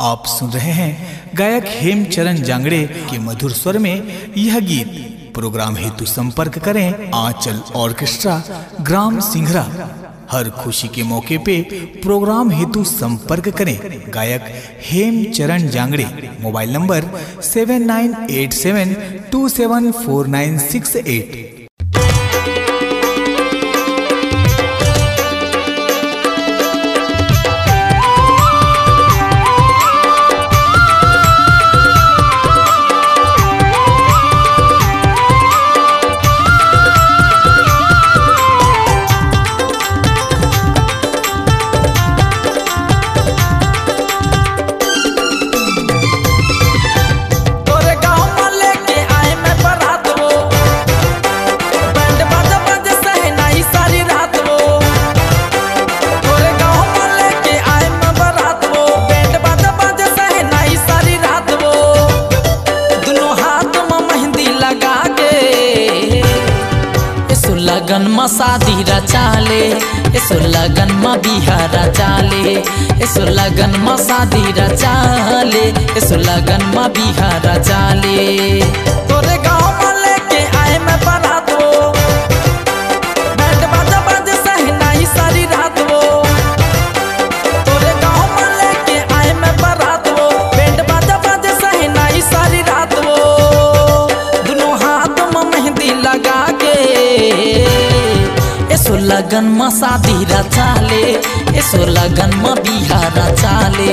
आप सुन रहे हैं गायक हेमचरण जांगड़े के मधुर स्वर में यह गीत। प्रोग्राम हेतु संपर्क करें आंचल ऑर्केस्ट्रा, ग्राम सिंघरा। हर खुशी के मौके पे प्रोग्राम हेतु संपर्क करें गायक हेमचरण जांगड़े। Mobile number 7987274968। लगन में शादी रचाले, इसो लगन में बिहार रचाले, इसो लगन में शादी रचाले, इसो लगन में बिहार रचाले। तोरे गाँव में लेके आए मैं बारात वो, बैंड बाजा बाजे सहनाई सारी रात वो। तोरे गाँव में लेके आए मैं बारात वो, बैंड बाजा बाजे सहनाई सारी रात वो। दोनों हाथ में मेहंदी लगा के इसो लगन में शादी रचाले, इसो लगन में बिहार रचाले,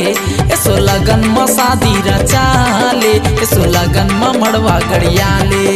इसो लगन में शादी रचाले, इसो लगन में मड़वा गड़ियाले।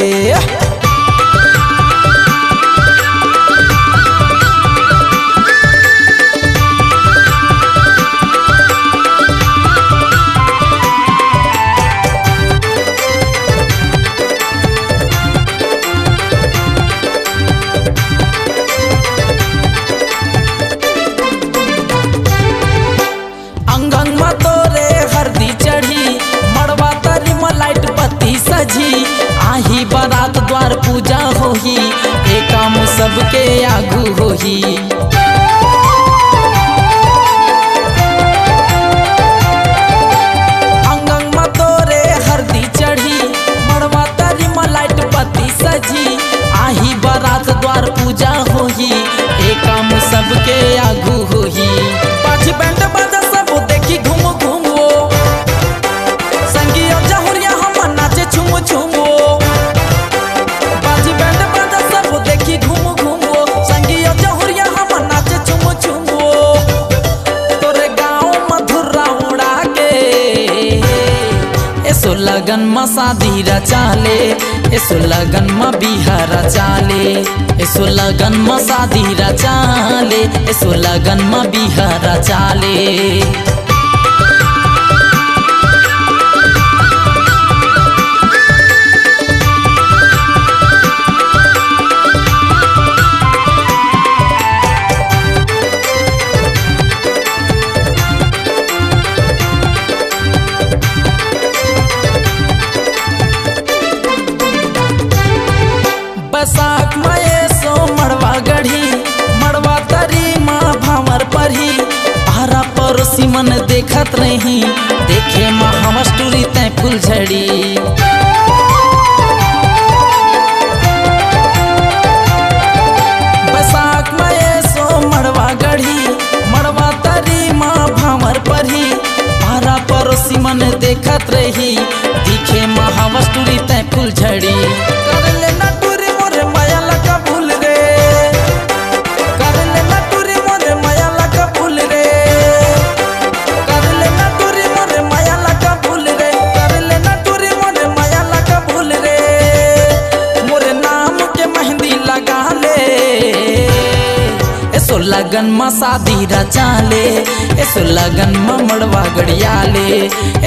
आही बारात द्वार पूजा होही, एक काम सबके आगू होही। अंगंग में तोरे हरदी चढ़ी, मड़वा तारी में लाइट पत्ती सजी। आही बारात द्वार पूजा होही, एक काम सबके आगू होही। पाछी बैंड बाजा सब देखी घूम घूम वो, संगी और जहुरिया हम नाचे झूम झूम। इसो लगन में शादी रचाले, इसो लगन में बिहार रचाले, इसो लगन में शादी रचाले, इसो लगन में बिहार रचाले। बैसाख में सो मड़वा गढ़ी, मड़वा तरी माँ भावर पढ़ी। आरा पड़ोसी मन देखत रही, देखे माँ हमर टूरी तय फूल झड़ी। बैसाख में सो मड़वा गढ़ी, मड़वा तरी माँ भावर पढ़ी। आरा पड़ोसी मन देखत रही, दिखे माँ हमर टूरी तय फूल झड़ी। लगन में शादी रचाले, इसो लगन में मड़वा गड़ियाले,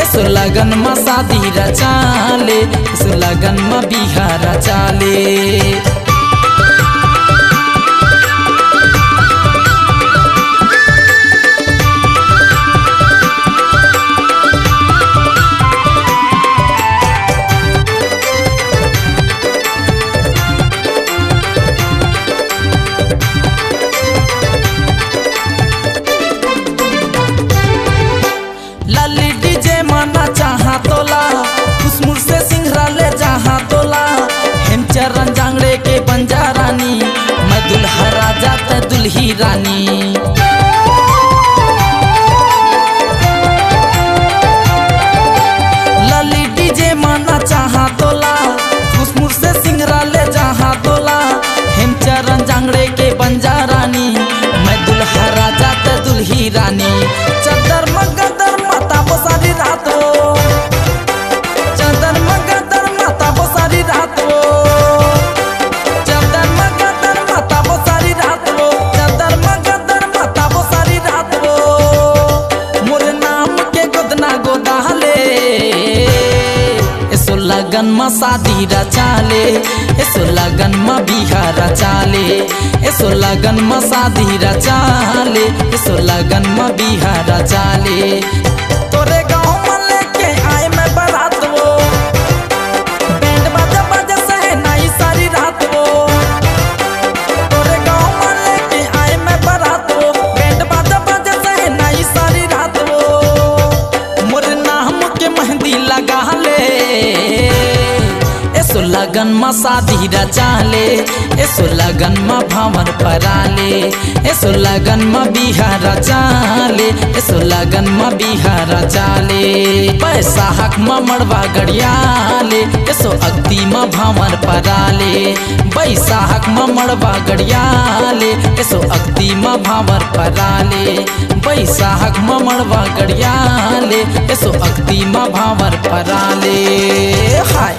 इसो लगन में शादी रचाले, इसो लगन में बिहार रचाले। लाली डीजे डीजे माना चाहा तोला खुशमुर से सिंघरा ले जहाँ तोला हेमचरण जांगड़े के बंजा रानी मैं दुल्हा राजा त दुल्ही रानी लली डीजे माना चाहा तोला खुशमुर से सिंघरा ले जहाँ तोला हेमचरण जांगड़े के बंजा रानी मैं दुल्हा राजा त दुल्ही रानी चदर मगदर माता बसारी रात हो चदर मगदर माता बसारी रात हो चदर मगदर माता बसारी रात हो चदर मगदर माता बसारी रात हो मोर नाम के गोदना गोदाले एसो लगन में शादी रचाले एसो लगन में बिहार रचाले एसो लगन में शादी रचाले एसो लगन में बिहार रचाले तोरे गाँव में लेके आए मैं बारात वो बैंड बाजा बाजा सहनाई सारी रात वो तोरे गाँव में लेके आए मैं बारात वो बैंड बाजा बाजा सहनाई सारी रात वो मोर नाम के मेहंदी लगा ले एसो लगन में शादी रचाले एसो लगन में भंवर पराले एसो लगन में बिहार रचाले एसो लगन में बिहार रचाले पैसा हक में मड़वा गड़ियाले एसो अगती में भंवर पराले बैसाख में मड़वा गड़ियाले एसो अगती में भंवर पराले बैसाख में मड़वा गड़ियाले एसो अगती में भंवर पराले हाय